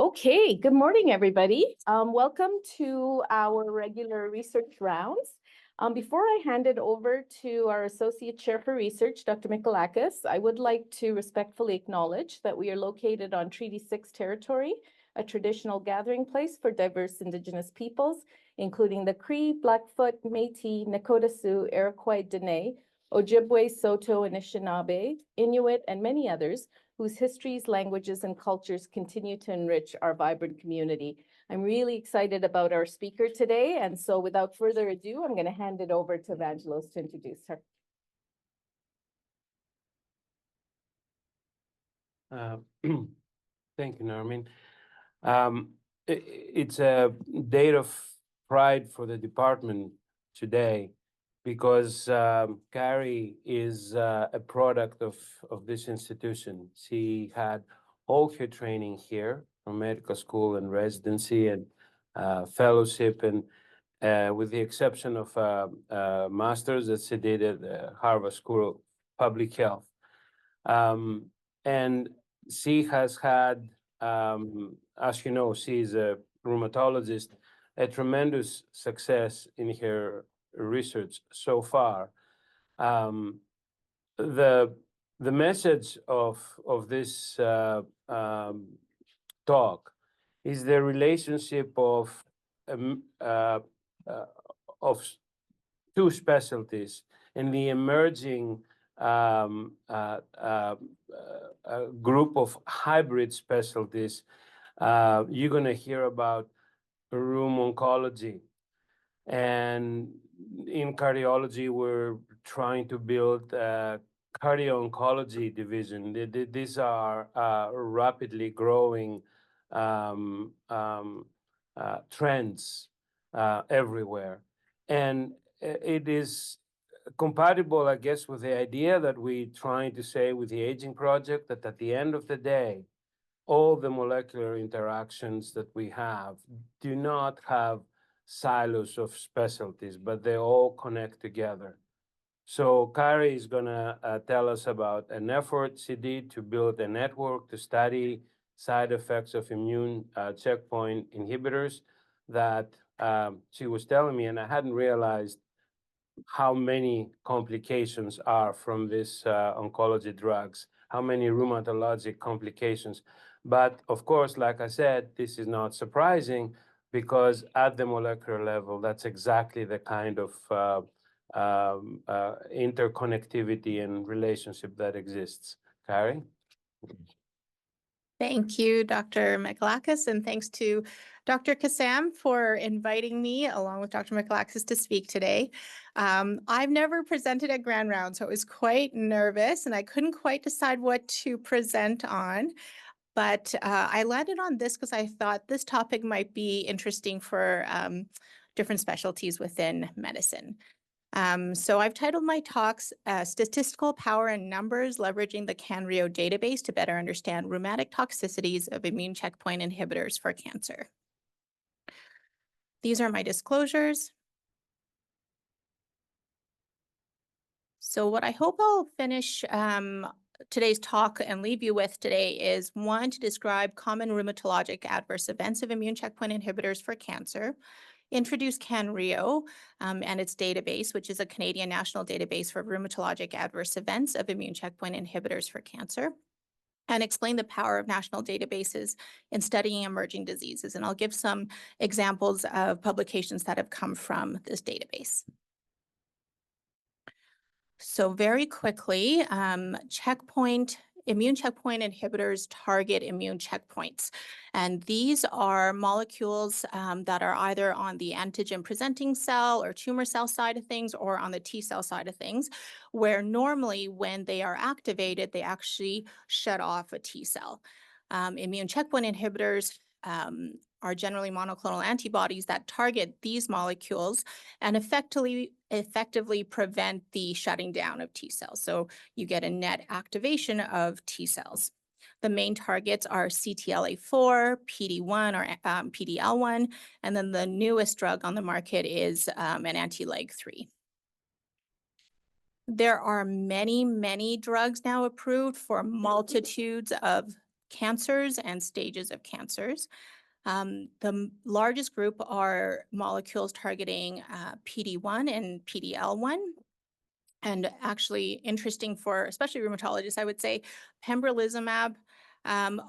Okay, good morning, everybody. Welcome to our regular research rounds. Before I hand it over to our Associate Chair for Research, Dr. Mikalakis, I would like to respectfully acknowledge that we are located on Treaty 6 territory, a traditional gathering place for diverse Indigenous peoples, including the Cree, Blackfoot, Métis, Nakota Sioux, Iroquois, Dene, Ojibwe, Saulteaux, Anishinaabe, Inuit, and many others, whose histories, languages, and cultures continue to enrich our vibrant community. I'm really excited about our speaker today, and so without further ado, I'm going to hand it over to Evangelos to introduce her. Thank you, Narmin. It's a day of pride for the department today because Carrie is a product of this institution. She had all her training here from medical school and residency and fellowship, and with the exception of master's that she did at Harvard School of Public Health. And she has had, as you know, she's a rheumatologist, a tremendous success in her research so far. The message of this talk is the relationship of two specialties and the emerging group of hybrid specialties. You're going to hear about rheum oncology. And in cardiology, we're trying to build a cardio-oncology division. These are rapidly growing trends everywhere. And it is compatible, I guess, with the idea that we're trying to say with the Aging Project, that at the end of the day, all the molecular interactions that we have do not have silos of specialties, but they all connect together. So Carrie is going to tell us about an effort she did to build a network to study side effects of immune checkpoint inhibitors that she was telling me, and I hadn't realized how many complications are from these oncology drugs, how many rheumatologic complications. But of course, like I said, this is not surprising because at the molecular level, that's exactly the kind of interconnectivity and relationship that exists. Carrie? Thank you, Dr. Mikalakis, and thanks to Dr. Kassam for inviting me, along with Dr. Mikalakis, to speak today. I've never presented at Grand Round, so I was quite nervous, and I couldn't quite decide what to present on. But I landed on this because I thought this topic might be interesting for different specialties within medicine. So I've titled my talks Statistical Power and Numbers, Leveraging the CanRIO Database to Better Understand Rheumatic Toxicities of Immune Checkpoint Inhibitors for Cancer. These are my disclosures. So what I hope I'll finish today's talk and leave you with today is, one, to describe common rheumatologic adverse events of immune checkpoint inhibitors for cancer, introduce CanRIO and its database, which is a Canadian national database for rheumatologic adverse events of immune checkpoint inhibitors for cancer, and explain the power of national databases in studying emerging diseases. And I'll give some examples of publications that have come from this database. So very quickly, immune checkpoint inhibitors target immune checkpoints. And these are molecules that are either on the antigen presenting cell or tumor cell side of things, or on the T cell side of things, where normally when they are activated, they actually shut off a T cell. Immune checkpoint inhibitors are generally monoclonal antibodies that target these molecules and effectively prevent the shutting down of T cells. So you get a net activation of T cells. The main targets are CTLA4, PD-1 or PD-L1, and then the newest drug on the market is an anti-LAG-3. There are many, many drugs now approved for multitudes of cancers and stages of cancers. The largest group are molecules targeting PD-1 and PD-L1. And actually interesting for especially rheumatologists, I would say pembrolizumab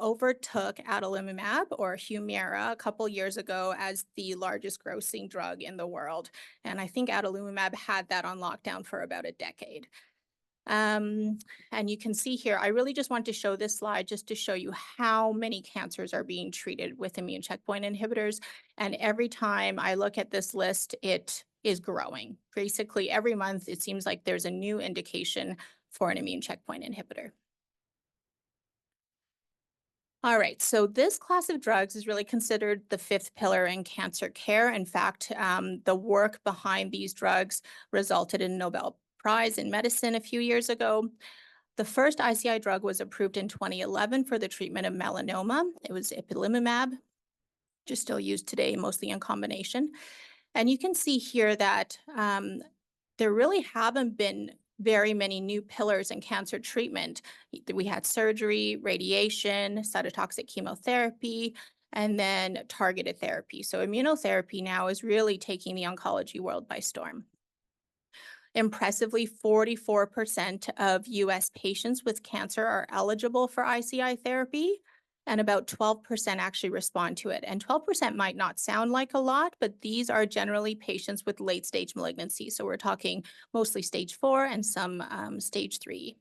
overtook adalimumab or Humira a couple years ago as the largest grossing drug in the world. And I think adalimumab had that on lockdown for about a decade. And you can see here, I really just want to show this slide just to show you how many cancers are being treated with immune checkpoint inhibitors. And every time I look at this list, it is growing. Basically, every month, it seems like there's a new indication for an immune checkpoint inhibitor. All right, so this class of drugs is really considered the fifth pillar in cancer care. In fact, the work behind these drugs resulted in a Nobel Prize in medicine a few years ago. The first ICI drug was approved in 2011 for the treatment of melanoma. It was ipilimumab, which is still used today, mostly in combination. And you can see here that there really haven't been very many new pillars in cancer treatment. We had surgery, radiation, cytotoxic chemotherapy, and then targeted therapy. So immunotherapy now is really taking the oncology world by storm. Impressively, 44% of US patients with cancer are eligible for ICI therapy, and about 12% actually respond to it. And 12% might not sound like a lot, but these are generally patients with late-stage malignancy. So we're talking mostly stage 4 and some stage 3.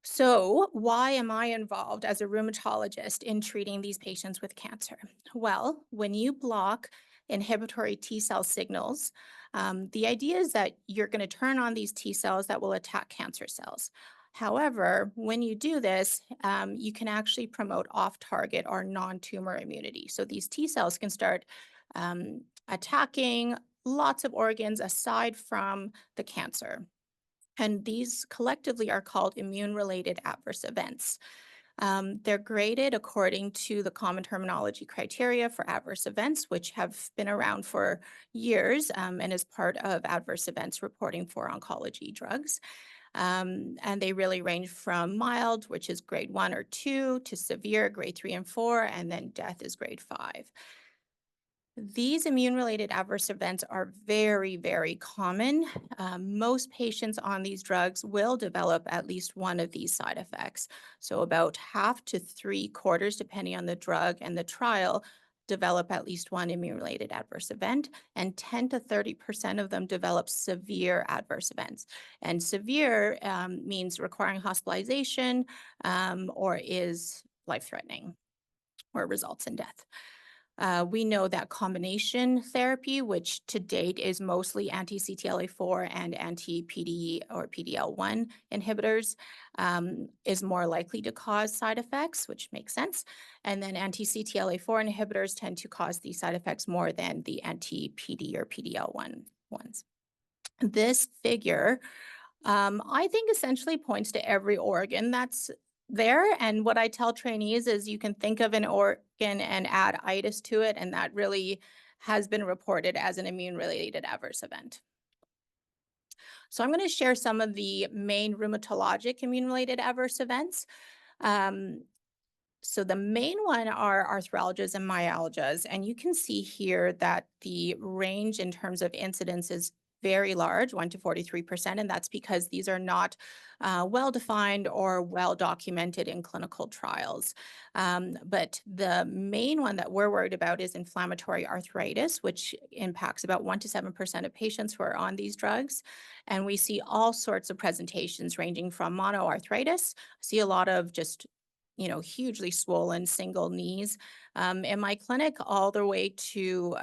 So why am I involved as a rheumatologist in treating these patients with cancer? Well, when you block inhibitory T cell signals, the idea is that you're going to turn on these T cells that will attack cancer cells. However, when you do this, you can actually promote off-target or non-tumor immunity. So these T cells can start attacking lots of organs aside from the cancer. And these collectively are called immune-related adverse events. They're graded according to the common terminology criteria for adverse events, which have been around for years and is part of adverse events reporting for oncology drugs. And they really range from mild, which is grade 1 or 2, to severe, grade 3 and 4, and then death is grade 5. These immune-related adverse events are very, very common. Most patients on these drugs will develop at least one of these side effects. So about half to 3/4, depending on the drug and the trial, develop at least one immune-related adverse event, and 10 to 30% of them develop severe adverse events. And severe means requiring hospitalization or is life-threatening or results in death. We know that combination therapy, which to date is mostly anti-CTLA-4 and anti-PD or PD-L1 inhibitors, is more likely to cause side effects, which makes sense. And then anti-CTLA-4 inhibitors tend to cause these side effects more than the anti-PD or PD-L1 ones. This figure, I think, essentially points to every organ that's there. And what I tell trainees is you can think of an organ and add itis to it, and that really has been reported as an immune-related adverse event. So I'm going to share some of the main rheumatologic immune-related adverse events. So the main one are arthralgias and myalgias, and you can see here that the range in terms of incidence is very large, 1 to 43%, and that's because these are not well-defined or well-documented in clinical trials. But the main one that we're worried about is inflammatory arthritis, which impacts about 1 to 7% of patients who are on these drugs. And we see all sorts of presentations ranging from monoarthritis. I see a lot of just hugely swollen single knees in my clinic, all the way to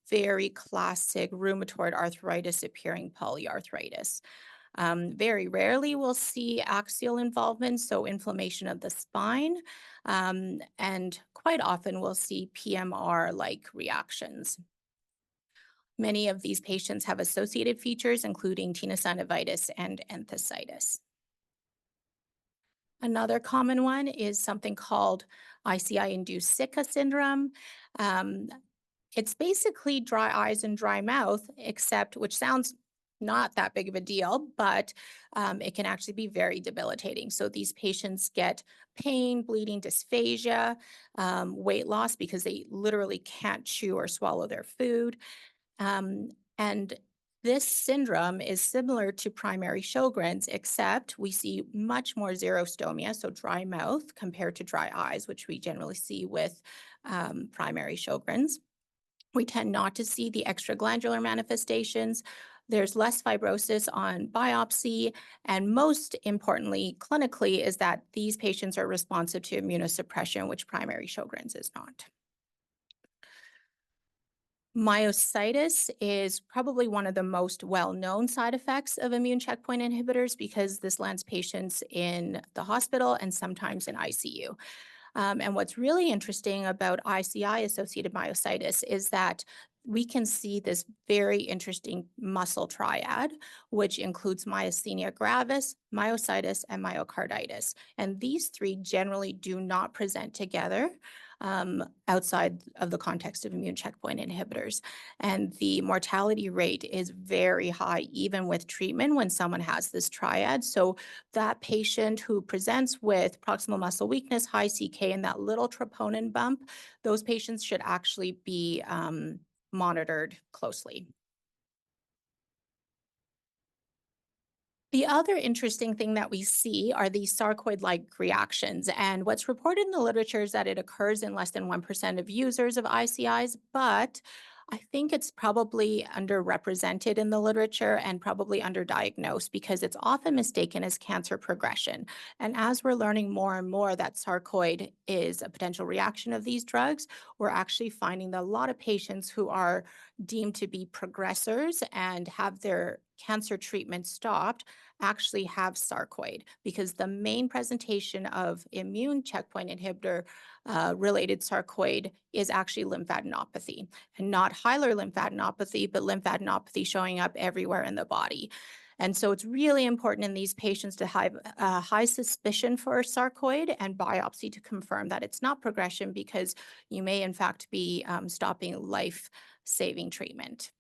very classic rheumatoid arthritis appearing polyarthritis. Very rarely we'll see axial involvement, so inflammation of the spine, and quite often we'll see PMR-like reactions. Many of these patients have associated features, including tenosynovitis and enthesitis. Another common one is something called ICI-induced Sicca syndrome. It's basically dry eyes and dry mouth, except, which sounds not that big of a deal, but it can actually be very debilitating. So these patients get pain, bleeding, dysphagia, weight loss because they literally can't chew or swallow their food. And this syndrome is similar to primary Sjogren's, except we see much more xerostomia, so dry mouth, compared to dry eyes, which we generally see with primary Sjogren's. We tend not to see the extraglandular manifestations. There's less fibrosis on biopsy, and most importantly, clinically, is that these patients are responsive to immunosuppression, which primary Sjogren's is not. Myositis is probably one of the most well-known side effects of immune checkpoint inhibitors because this lands patients in the hospital and sometimes in ICU. And what's really interesting about ICI-associated myositis is that we can see this very interesting muscle triad, which includes myasthenia gravis, myositis, and myocarditis. And these three generally do not present together outside of the context of immune checkpoint inhibitors. And the mortality rate is very high, even with treatment when someone has this triad. So that patient who presents with proximal muscle weakness, high CK, and that little troponin bump, those patients should actually be monitored closely. The other interesting thing that we see are these sarcoid-like reactions. And what's reported in the literature is that it occurs in less than 1% of users of ICIs, but I think it's probably underrepresented in the literature and probably underdiagnosed because it's often mistaken as cancer progression. And as we're learning more and more that sarcoid is a potential reaction of these drugs, we're actually finding that a lot of patients who are deemed to be progressors and have their cancer treatment stopped actually have sarcoid because the main presentation of immune checkpoint inhibitor related sarcoid is actually lymphadenopathy, and not hilar lymphadenopathy, but lymphadenopathy showing up everywhere in the body. And so it's really important in these patients to have a high suspicion for sarcoid and biopsy to confirm that it's not progression, because you may in fact be stopping life-saving treatment.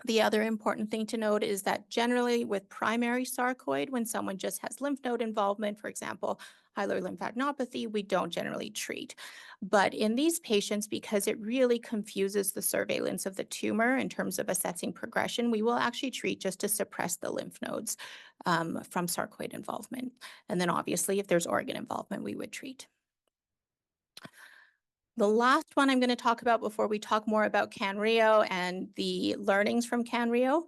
The other important thing to note is that generally with primary sarcoid, when someone just has lymph node involvement, for example, hilar lymphadenopathy, we don't generally treat. But in these patients, because it really confuses the surveillance of the tumor in terms of assessing progression, we will actually treat just to suppress the lymph nodes from sarcoid involvement. And then obviously, if there's organ involvement, we would treat. The last one I'm going to talk about before we talk more about CanRIO and the learnings from CanRIO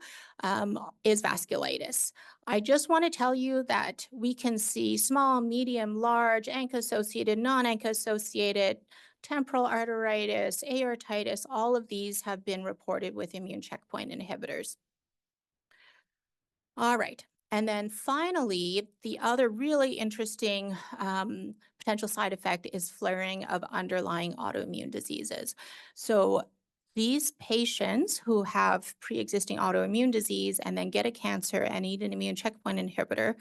is vasculitis. I just want to tell you that we can see small, medium, large, ANCA-associated, non-ANCA-associated, temporal arteritis, aortitis. All of these have been reported with immune checkpoint inhibitors. All right. And then finally, the other really interesting potential side effect is flaring of underlying autoimmune diseases. So these patients who have pre-existing autoimmune disease and then get a cancer and need an immune checkpoint inhibitor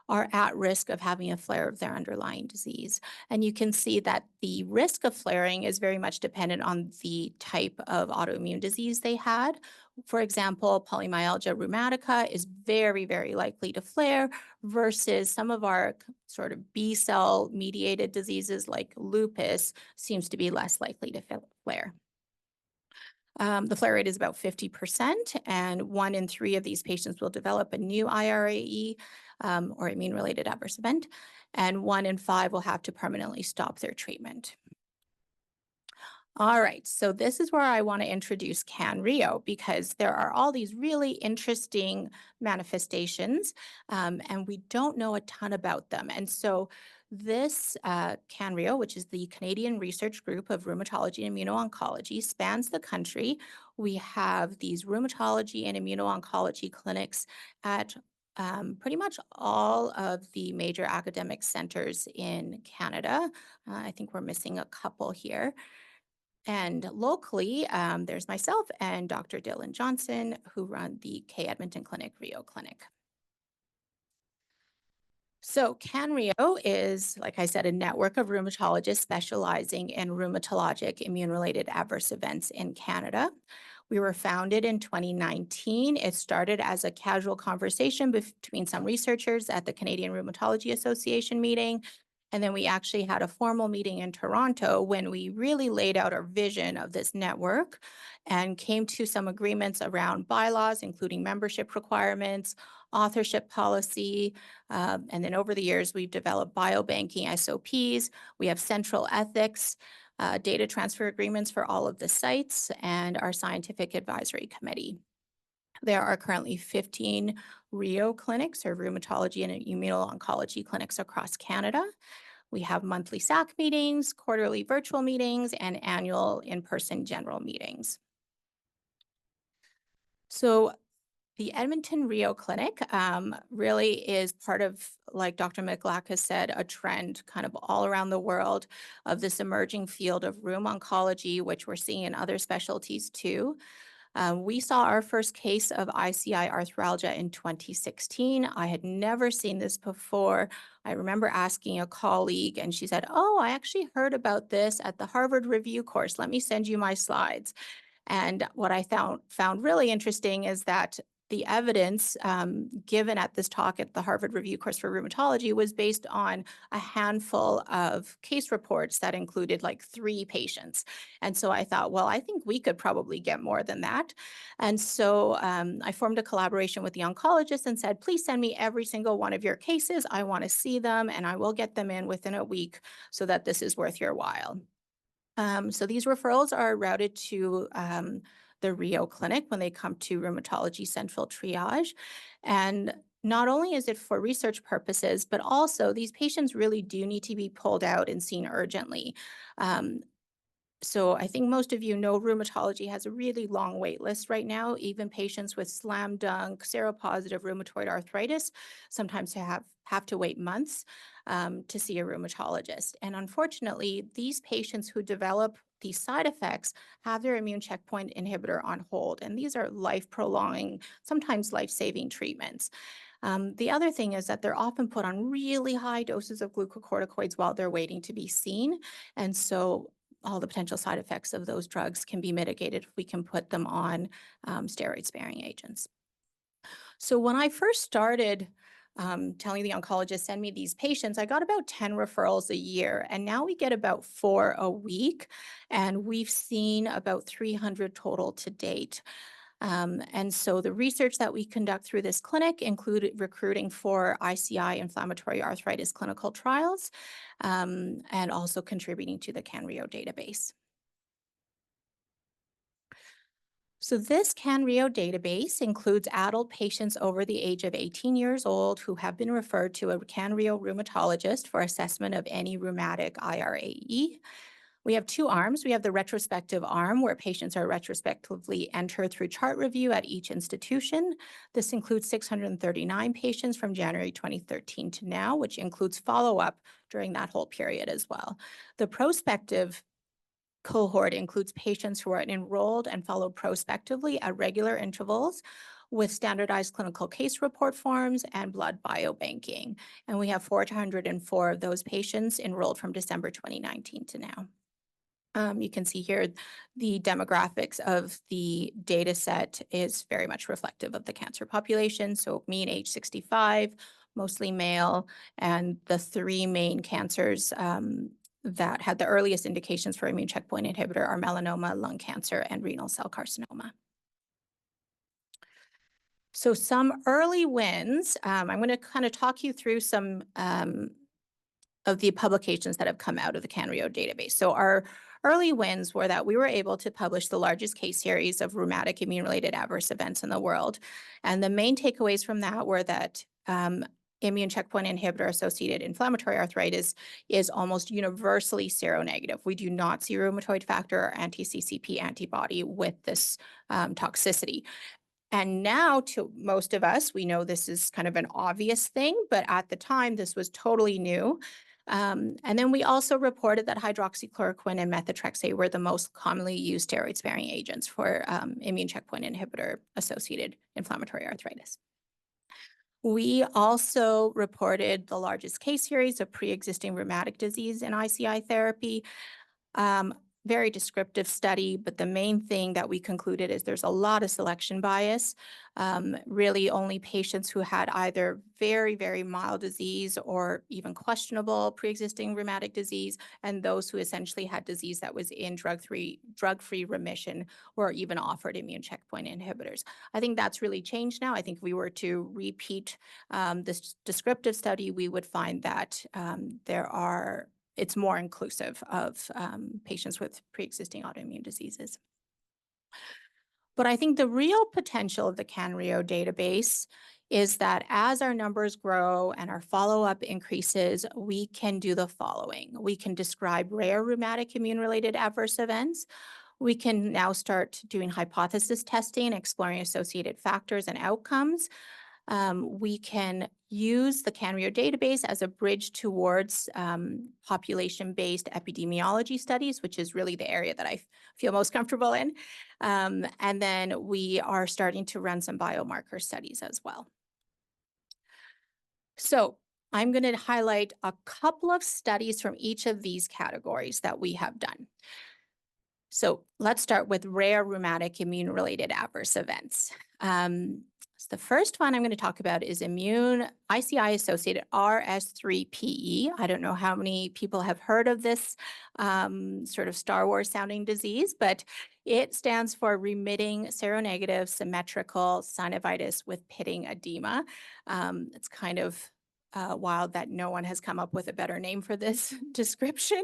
are at risk of having a flare of their underlying disease. And you can see that the risk of flaring is very much dependent on the type of autoimmune disease they had. For example, polymyalgia rheumatica is very, very likely to flare versus some of our sort of B-cell mediated diseases like lupus seems to be less likely to flare. The flare rate is about 50%, and 1 in 3 of these patients will develop a new IRAE or immune-related adverse event, and 1 in 5 will have to permanently stop their treatment. All right, so this is where I want to introduce CanRIO, because there are all these really interesting manifestations, and we don't know a ton about them. And so this CanRIO, which is the Canadian Research Group of Rheumatology and Immuno-Oncology, spans the country. We have these rheumatology and immuno-oncology clinics at pretty much all of the major academic centers in Canada. I think we're missing a couple here. And locally, there's myself and Dr. Dylan Johnson, who run the K Edmonton Clinic, Rio Clinic. So CanRIO is, like I said, a network of rheumatologists specializing in rheumatologic immune-related adverse events in Canada. We were founded in 2019. It started as a casual conversation between some researchers at the Canadian Rheumatology Association meeting. And then we actually had a formal meeting in Toronto when we really laid out our vision of this network and came to some agreements around bylaws, including membership requirements, authorship policy. And then over the years, we've developed biobanking SOPs. We have central ethics, data transfer agreements for all of the sites, and our scientific advisory committee. There are currently 15 RHEO clinics, or rheumatology and immuno-oncology clinics, across Canada. We have monthly SAC meetings, quarterly virtual meetings, and annual in-person general meetings. So the Edmonton RHEO Clinic really is part of, like Dr. Mikulakis said, a trend kind of all around the world of this emerging field of rheum oncology, which we're seeing in other specialties too. We saw our first case of ICI arthralgia in 2016. I had never seen this before. I remember asking a colleague and she said, "Oh, I actually heard about this at the Harvard Review course. Let me send you my slides." And what I found really interesting is that the evidence given at this talk at the Harvard Review course for rheumatology was based on a handful of case reports that included like 3 patients. And so I thought, well, I think we could probably get more than that. And so I formed a collaboration with the oncologist and said, please send me every single one of your cases. I want to see them and I will get them in within a week so that this is worth your while. So these referrals are routed to the RHEO Clinic when they come to rheumatology central triage. And not only is it for research purposes, but also these patients really do need to be pulled out and seen urgently. So I think most of you know rheumatology has a really long wait list right now. Even patients with slam dunk seropositive rheumatoid arthritis sometimes have to wait months to see a rheumatologist. And unfortunately, these patients who develop these side effects have their immune checkpoint inhibitor on hold. And these are life-prolonging, sometimes life-saving treatments. The other thing is that they're often put on really high doses of glucocorticoids while they're waiting to be seen. And so all the potential side effects of those drugs can be mitigated if we can put them on steroid-sparing agents. So when I first started telling the oncologist, send me these patients, I got about 10 referrals a year, and now we get about 4 a week, and we've seen about 300 total to date. And so the research that we conduct through this clinic included recruiting for ICI inflammatory arthritis clinical trials, and also contributing to the CanRIO database. So this CanRIO database includes adult patients over the age of 18 years old who have been referred to a CanRIO rheumatologist for assessment of any rheumatic IRAE. We have 2 arms. We have the retrospective arm where patients are retrospectively entered through chart review at each institution. This includes 639 patients from January 2013 to now, which includes follow-up during that whole period as well. The prospective cohort includes patients who are enrolled and followed prospectively at regular intervals with standardized clinical case report forms and blood biobanking. And we have 404 of those patients enrolled from December 2019 to now. You can see here the demographics of the data set is very much reflective of the cancer population. So mean age 65, mostly male, and the 3 main cancers that had the earliest indications for immune checkpoint inhibitor are melanoma, lung cancer, and renal cell carcinoma. So some early wins, I'm going to kind of talk you through some of the publications that have come out of the CanRIO database. So our early wins were that we were able to publish the largest case series of rheumatic immune-related adverse events in the world. And the main takeaways from that were that immune checkpoint inhibitor-associated inflammatory arthritis is almost universally seronegative. We do not see rheumatoid factor or anti-CCP antibody with this toxicity. And now to most of us, we know this is kind of an obvious thing, but at the time, this was totally new. And then we also reported that hydroxychloroquine and methotrexate were the most commonly used steroid-sparing agents for immune checkpoint inhibitor-associated inflammatory arthritis. We also reported the largest case series of pre-existing rheumatic disease in ICI therapy. very descriptive study, but the main thing that we concluded is there's a lot of selection bias. Really only patients who had either very, very mild disease or even questionable pre-existing rheumatic disease, and those who essentially had disease that was in drug-free remission were even offered immune checkpoint inhibitors. I think that's really changed now. I think if we were to repeat this descriptive study, we would find that it's more inclusive of patients with pre-existing autoimmune diseases. But I think the real potential of the CanRIO database is that as our numbers grow and our follow-up increases, we can do the following. We can describe rare rheumatic immune-related adverse events. We can now start doing hypothesis testing, exploring associated factors and outcomes. We can use the CanRIO database as a bridge towards population-based epidemiology studies, which is really the area that I feel most comfortable in. And then we are starting to run some biomarker studies as well. So I'm going to highlight a couple of studies from each of these categories that we have done. So let's start with rare rheumatic immune-related adverse events. So the first one I'm going to talk about is immune ICI-associated RS3PE. I don't know how many people have heard of this sort of Star Wars sounding disease, but it stands for remitting seronegative symmetrical synovitis with pitting edema. It's kind of wild that no one has come up with a better name for this description.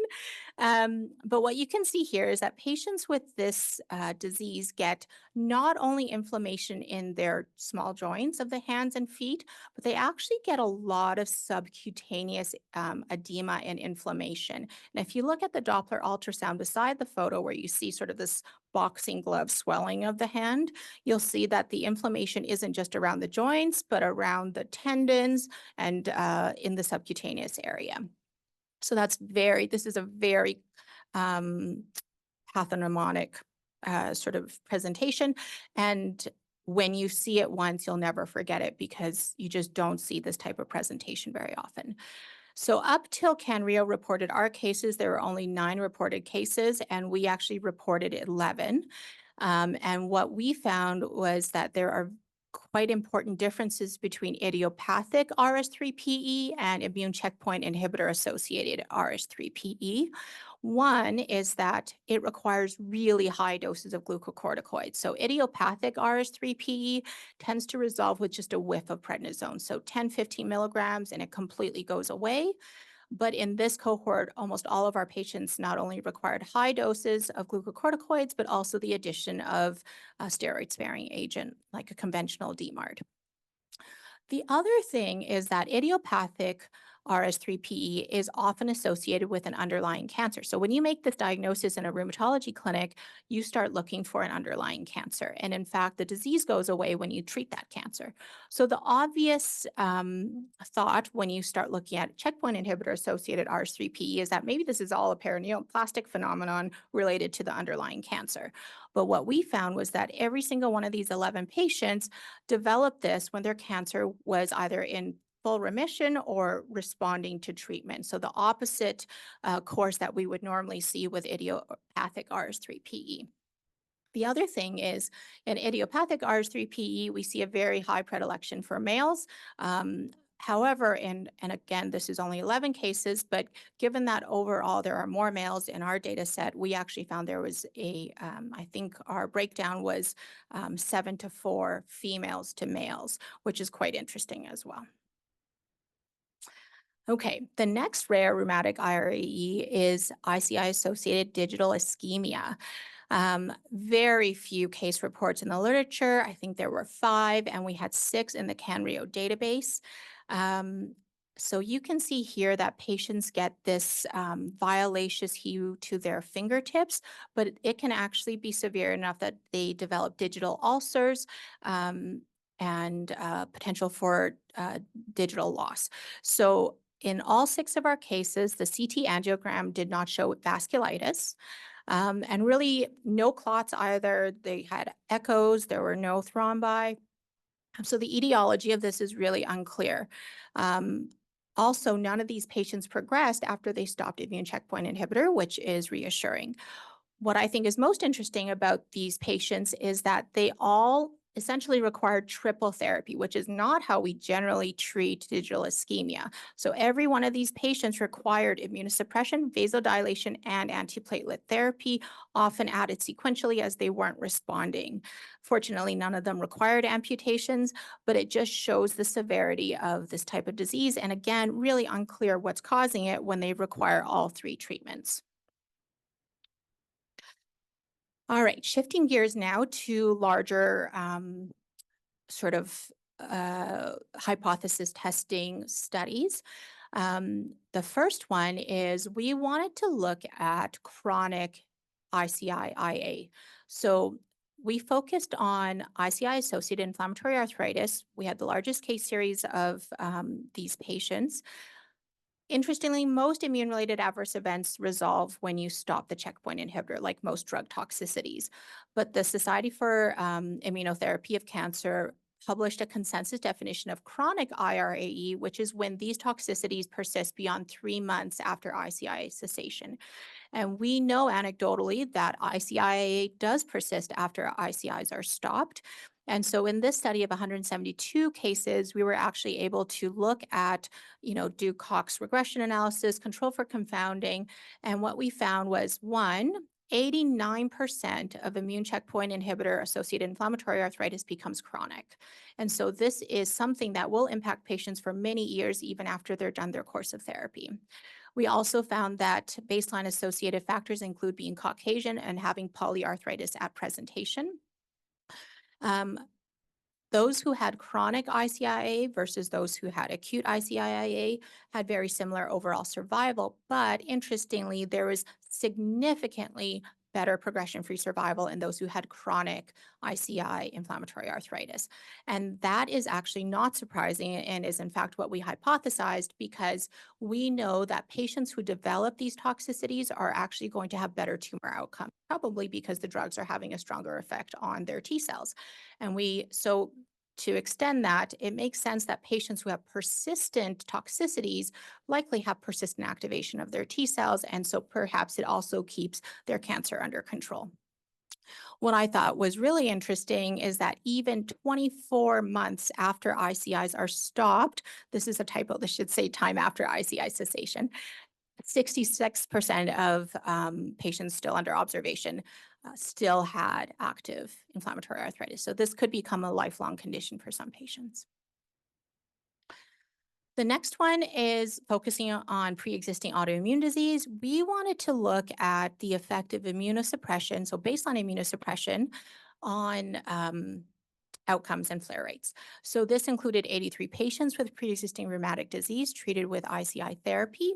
But what you can see here is that patients with this disease get not only inflammation in their small joints of the hands and feet, but they actually get a lot of subcutaneous edema and inflammation. And if you look at the Doppler ultrasound beside the photo where you see sort of this boxing glove swelling of the hand, you'll see that the inflammation isn't just around the joints, but around the tendons and in the subcutaneous area. So this is a very pathognomonic sort of presentation. And when you see it once, you'll never forget it because you just don't see this type of presentation very often. So up till CanRIO reported our cases, there were only 9 reported cases, and we actually reported 11. And what we found was that there are quite important differences between idiopathic RS3PE and immune checkpoint inhibitor-associated RS3PE. One is that it requires really high doses of glucocorticoids. So idiopathic RS3PE tends to resolve with just a whiff of prednisone. So 10, 15 milligrams, and it completely goes away. But in this cohort, almost all of our patients not only required high doses of glucocorticoids, but also the addition of a steroid-sparing agent, like a conventional DMARD. The other thing is that idiopathic RS3PE is often associated with an underlying cancer. So when you make this diagnosis in a rheumatology clinic, you start looking for an underlying cancer. And in fact, the disease goes away when you treat that cancer. So the obvious thought when you start looking at checkpoint inhibitor-associated RS3PE is that maybe this is all a paraneoplastic phenomenon related to the underlying cancer. But what we found was that every single one of these 11 patients developed this when their cancer was either in full remission or responding to treatment. So the opposite course that we would normally see with idiopathic RS3PE. The other thing is in idiopathic RS3PE, we see a very high predilection for males. However, and again, this is only 11 cases, but given that overall there are more males in our data set, we actually found there was I think our breakdown was 7 to 4 females to males, which is quite interesting as well. Okay, the next rare rheumatic IRE is ICI-associated digital ischemia. Very few case reports in the literature. I think there were 5, and we had 6 in the CanRIO database. So you can see here that patients get this violaceous hue to their fingertips, but it can actually be severe enough that they develop digital ulcers and potential for digital loss. So in all 6 of our cases, the CT angiogram did not show vasculitis. And really no clots either. They had echoes, there were no thrombi. So the etiology of this is really unclear. Also, none of these patients progressed after they stopped immune checkpoint inhibitor, which is reassuring. what I think is most interesting about these patients is that they all essentially required triple therapy, which is not how we generally treat digital ischemia. So every one of these patients required immunosuppression, vasodilation, and antiplatelet therapy, often added sequentially as they weren't responding. Fortunately, none of them required amputations, but it just shows the severity of this type of disease. And again, really unclear what's causing it when they require all three treatments. All right, shifting gears now to larger sort of hypothesis testing studies. The first one is we wanted to look at chronic ICI-IA. So we focused on ICI-associated inflammatory arthritis. We had the largest case series of these patients. Interestingly, most immune-related adverse events resolve when you stop the checkpoint inhibitor, like most drug toxicities. But the Society for Immunotherapy of Cancer published a consensus definition of chronic IRAE, which is when these toxicities persist beyond 3 months after ICI cessation. And we know anecdotally that ICI does persist after ICIs are stopped. And so in this study of 172 cases, we were actually able to look at, do Cox regression analysis, control for confounding. And what we found was 89% of immune checkpoint inhibitor associated inflammatory arthritis becomes chronic. And so this is something that will impact patients for many years, even after they're done their course of therapy. We also found that baseline associated factors include being Caucasian and having polyarthritis at presentation. Those who had chronic ICIA versus those who had acute ICIA had very similar overall survival, but interestingly, there was significantly better progression-free survival in those who had chronic ICI inflammatory arthritis. And that is actually not surprising and is in fact what we hypothesized, because we know that patients who develop these toxicities are actually going to have better tumor outcomes, probably because the drugs are having a stronger effect on their T cells. And so to extend that, it makes sense that patients who have persistent toxicities likely have persistent activation of their T cells, and so perhaps it also keeps their cancer under control. What I thought was really interesting is that even 24 months after ICIs are stopped, this is a typo, this should say time after ICI cessation, 66% of patients still under observation still had active inflammatory arthritis. So this could become a lifelong condition for some patients. The next one is focusing on pre-existing autoimmune disease. We wanted to look at the effect of immunosuppression, so baseline immunosuppression, on outcomes and flare rates. So this included 83 patients with pre-existing rheumatic disease treated with ICI therapy.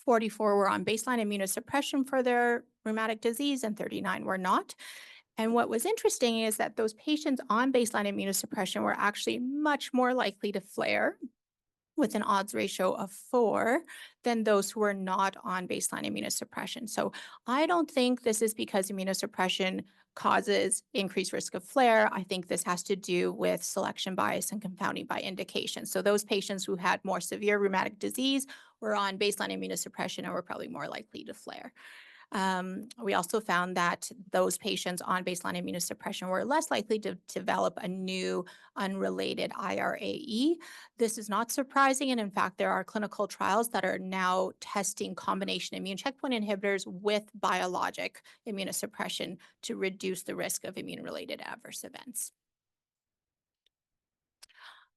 44 were on baseline immunosuppression for their rheumatic disease and 39 were not. And what was interesting is that those patients on baseline immunosuppression were actually much more likely to flare, with an odds ratio of 4 than those who are not on baseline immunosuppression. So I don't think this is because immunosuppression causes increased risk of flare. I think this has to do with selection bias and confounding by indication. So those patients who had more severe rheumatic disease were on baseline immunosuppression and were probably more likely to flare. We also found that those patients on baseline immunosuppression were less likely to develop a new unrelated IRAE. This is not surprising, and in fact, there are clinical trials that are now testing combination immune checkpoint inhibitors with biologic immunosuppression to reduce the risk of immune-related adverse events.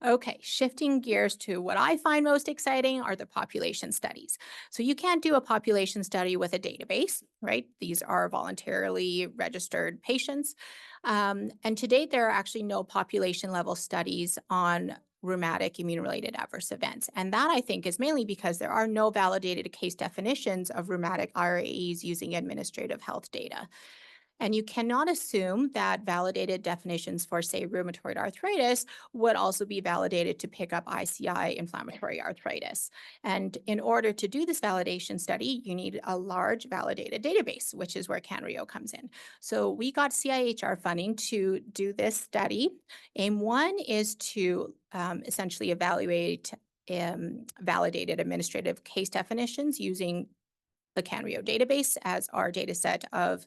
Okay, shifting gears to what I find most exciting are the population studies. So you can't do a population study with a database, right? These are voluntarily registered patients. And to date, there are actually no population level studies on rheumatic immune-related adverse events. And that, I think, is mainly because there are no validated case definitions of rheumatic IRAEs using administrative health data. And you cannot assume that validated definitions for, say, rheumatoid arthritis would also be validated to pick up ICI inflammatory arthritis. And in order to do this validation study, you need a large validated database, which is where CanRIO comes in. So we got CIHR funding to do this study. Aim 1 is to essentially evaluate validated administrative case definitions using the CanRIO database as our data set of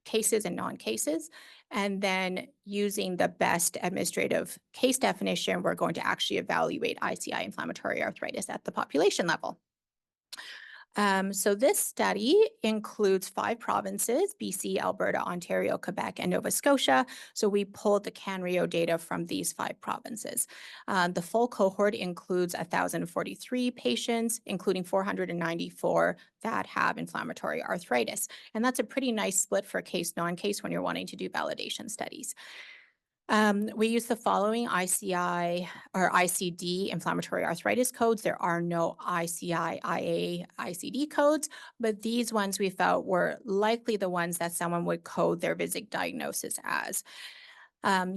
cases and non-cases. And then using the best administrative case definition, we're going to actually evaluate ICI inflammatory arthritis at the population level. So this study includes 5 provinces: BC, Alberta, Ontario, Quebec, and Nova Scotia. So we pulled the CanRIO data from these 5 provinces. The full cohort includes 1,043 patients, including 494 that have inflammatory arthritis. And that's a pretty nice split for case, non-case when you're wanting to do validation studies. We use the following ICI or ICD inflammatory arthritis codes. There are no ICI, IA, ICD codes, but these ones we felt were likely the ones that someone would code their VISIC diagnosis as.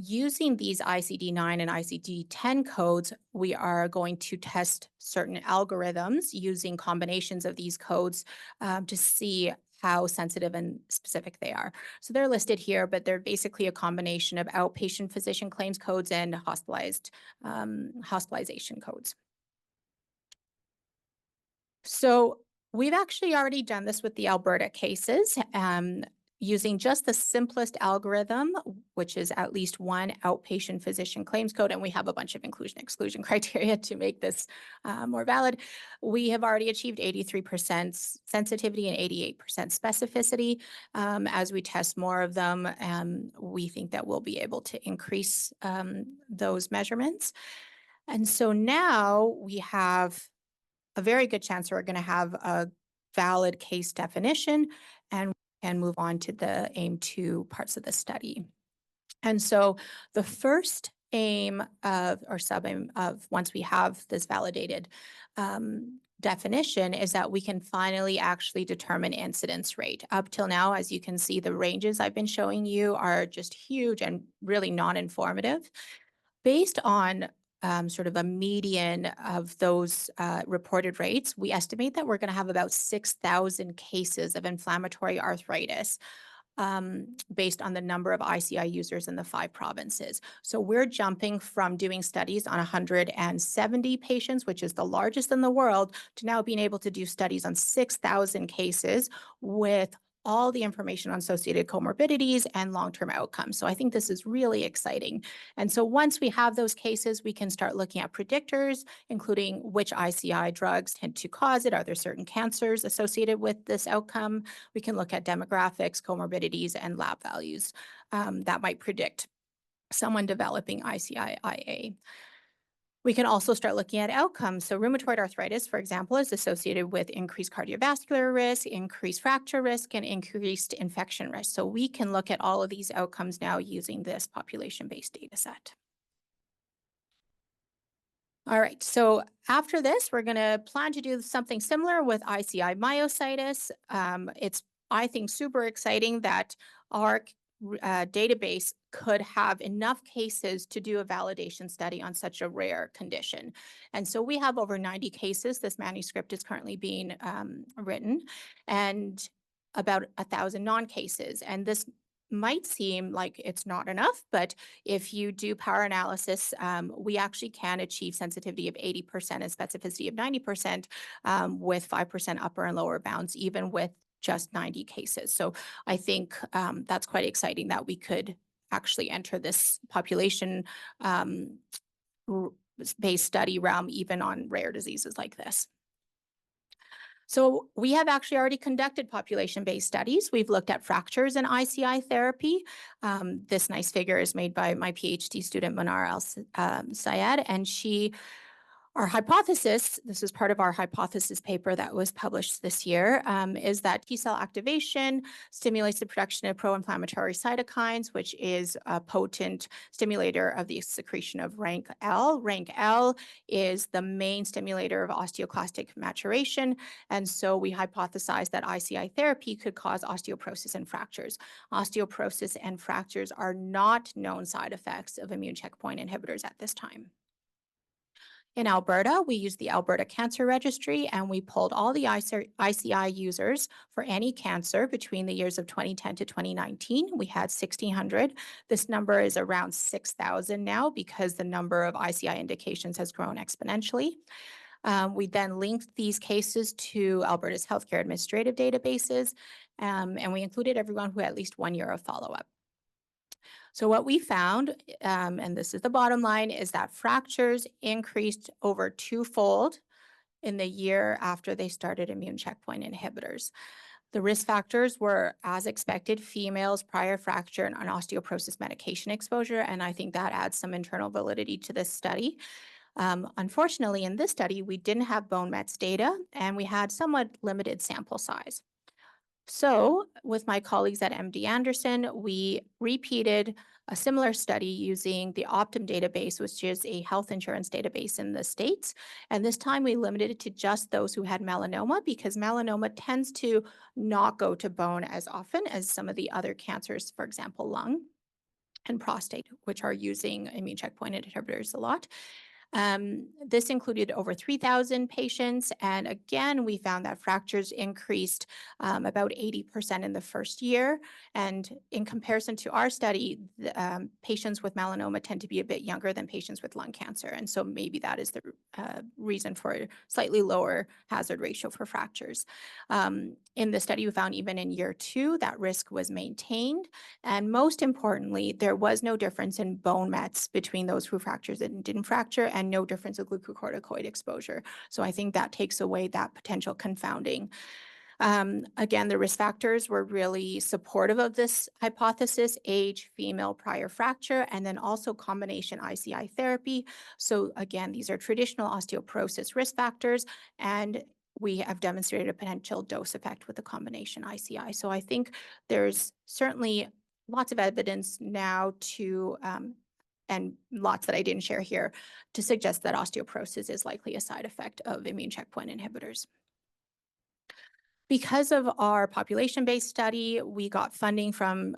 Using these ICD-9 and ICD-10 codes, we are going to test certain algorithms using combinations of these codes to see how sensitive and specific they are. So they're listed here, but they're basically a combination of outpatient physician claims codes and hospitalization codes. So we've actually already done this with the Alberta cases. Using just the simplest algorithm, which is at least one outpatient physician claims code, and we have a bunch of inclusion/exclusion criteria to make this more valid. We have already achieved 83% sensitivity and 88% specificity. As we test more of them, we think that we'll be able to increase those measurements. And so now we have a very good chance we're going to have a valid case definition and move on to the AIM-2 parts of the study. And so the first aim of, or sub-aim of, once we have this validated definition, is that we can finally actually determine incidence rate. Up till now, as you can see, the ranges I've been showing you are just huge and really non-informative. Based on sort of a median of those reported rates, we estimate that we're going to have about 6,000 cases of inflammatory arthritis based on the number of ICI users in the 5 provinces. So we're jumping from doing studies on 170 patients, which is the largest in the world, to now being able to do studies on 6,000 cases with all the information on associated comorbidities and long-term outcomes. So I think this is really exciting. And so once we have those cases, we can start looking at predictors, including which ICI drugs tend to cause it. Are there certain cancers associated with this outcome? We can look at demographics, comorbidities, and lab values that might predict someone developing ICI-IA. We can also start looking at outcomes. So rheumatoid arthritis, for example, is associated with increased cardiovascular risk, increased fracture risk, and increased infection risk. So we can look at all of these outcomes now using this population-based data set. All right, so after this, we're going to plan to do something similar with ICI myositis. It's, I think, super exciting that our database could have enough cases to do a validation study on such a rare condition. And so we have over 90 cases. This manuscript is currently being written, and about 1,000 non-cases. And this might seem like it's not enough, but if you do power analysis, we actually can achieve sensitivity of 80% and specificity of 90% with 5% upper and lower bounds, even with just 90 cases. So I think that's quite exciting that we could actually enter this population based study realm even on rare diseases like this. So we have actually already conducted population-based studies. We've looked at fractures in ICI therapy. This nice figure is made by my PhD student, Manar Al-Sayed, and our hypothesis, this is part of our hypothesis paper that was published this year, is that T-cell activation stimulates the production of pro-inflammatory cytokines, which is a potent stimulator of the secretion of RANK-L. RANK-L is the main stimulator of osteoclastic maturation, and so we hypothesized that ICI therapy could cause osteoporosis and fractures. Osteoporosis and fractures are not known side effects of immune checkpoint inhibitors at this time. In Alberta, we used the Alberta Cancer Registry, and we pulled all the ICI users for any cancer between the years of 2010 to 2019. We had 1,600. This number is around 6,000 now because the number of ICI indications has grown exponentially. We then linked these cases to Alberta's healthcare administrative databases, and we included everyone who had at least 1 year of follow-up. So what we found, and this is the bottom line, is that fractures increased over twofold in the year after they started immune checkpoint inhibitors. The risk factors were, as expected, females, prior fracture, and osteoporosis medication exposure, and I think that adds some internal validity to this study. Unfortunately, in this study, we didn't have bone mets data, and we had somewhat limited sample size. So with my colleagues at MD Anderson, we repeated a similar study using the Optum database, which is a health insurance database in the States. And this time we limited it to just those who had melanoma, because melanoma tends to not go to bone as often as some of the other cancers, for example, lung and prostate, which are using immune checkpoint inhibitors a lot. This included over 3,000 patients. And again, we found that fractures increased about 80% in the first year. And in comparison to our study, the, patients with melanoma tend to be a bit younger than patients with lung cancer. And so maybe that is the reason for a slightly lower hazard ratio for fractures. In the study, we found even in year 2, that risk was maintained. And most importantly, there was no difference in bone mets between those who fractured and didn't fracture, and no difference in glucocorticoid exposure. So I think that takes away that potential confounding. Again, the risk factors were really supportive of this hypothesis: age, female, prior fracture, and then also combination ICI therapy. So again, these are traditional osteoporosis risk factors, and we have demonstrated a potential dose effect with the combination ICI. So I think there's certainly lots of evidence now to, and lots that I didn't share here, to suggest that osteoporosis is likely a side effect of immune checkpoint inhibitors. Because of our population-based study, we got funding from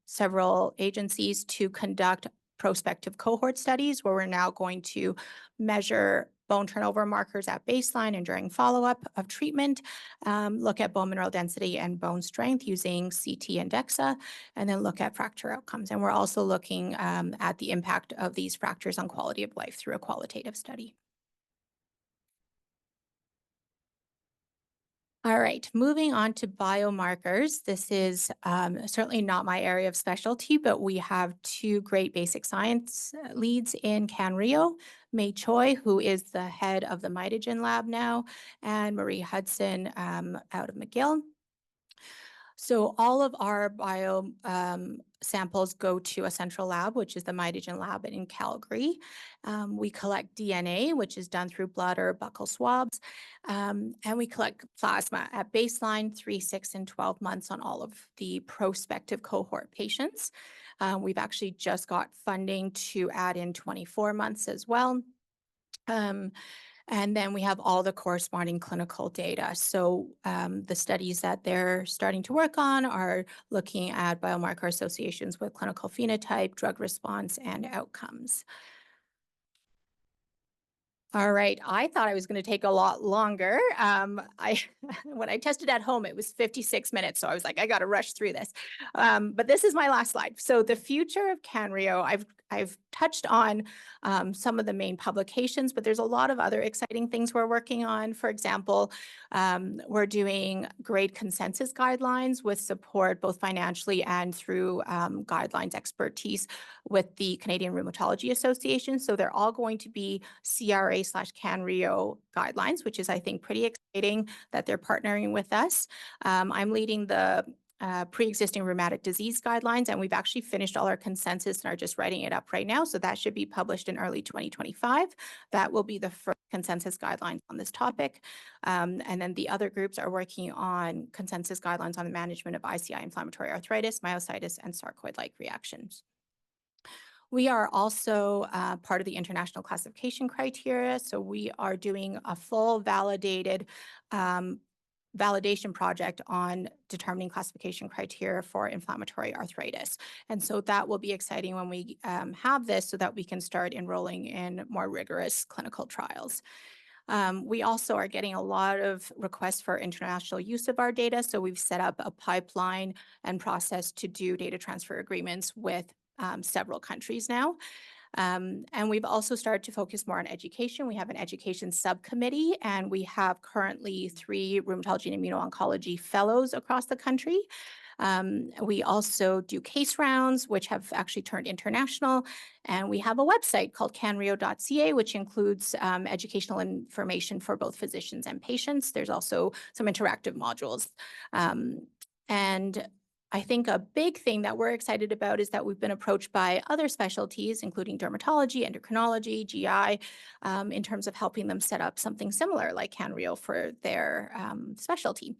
several agencies to conduct prospective cohort studies, where we're now going to measure bone turnover markers at baseline and during follow-up of treatment, look at bone mineral density and bone strength using CT and DEXA, and then look at fracture outcomes. And we're also looking at the impact of these fractures on quality of life through a qualitative study. All right, moving on to biomarkers. This is certainly not my area of specialty, but we have 2 great basic science leads in CanRIO, Mei Choi, who is the head of the mitogen lab now, and Marie Hudson out of McGill. So all of our bio samples go to a central lab, which is the mitogen lab in Calgary. We collect DNA, which is done through blood or buccal swabs, and we collect plasma at baseline, 3, 6, and 12 months on all of the prospective cohort patients. We've actually just got funding to add in 24 months as well. And then we have all the corresponding clinical data. So the studies that they're starting to work on are looking at biomarker associations with clinical phenotype, drug response, and outcomes. All right, I thought I was going to take a lot longer. When I tested at home, it was 56 minutes. So I was like, I got to rush through this. But this is my last slide. So the future of CanRIO, I've touched on some of the main publications, but there's a lot of other exciting things we're working on. For example, we're doing grade consensus guidelines with support both financially and through guidelines expertise with the Canadian Rheumatology Association. So they're all going to be CRA/CanRIO guidelines, which is, I think, pretty exciting that they're partnering with us. I'm leading the pre-existing rheumatic disease guidelines, and we've actually finished all our consensus and are just writing it up right now. So that should be published in early 2025. That will be the first consensus guidelines on this topic. And then the other groups are working on consensus guidelines on the management of ICI inflammatory arthritis, myositis, and sarcoid-like reactions. We are also part of the international classification criteria. So we are doing a full validated validation project on determining classification criteria for inflammatory arthritis. And so that will be exciting when we have this, so that we can start enrolling in more rigorous clinical trials. We also are getting a lot of requests for international use of our data. So we've set up a pipeline and process to do data transfer agreements with several countries now. And we've also started to focus more on education. We have an education subcommittee, and we have currently 3 rheumatology and immuno-oncology fellows across the country. We also do case rounds, which have actually turned international. And we have a website called CanRIO.ca, which includes educational information for both physicians and patients. There's also some interactive modules. And I think a big thing that we're excited about is that we've been approached by other specialties, including dermatology, endocrinology, GI, in terms of helping them set up something similar like CanRIO for their specialty.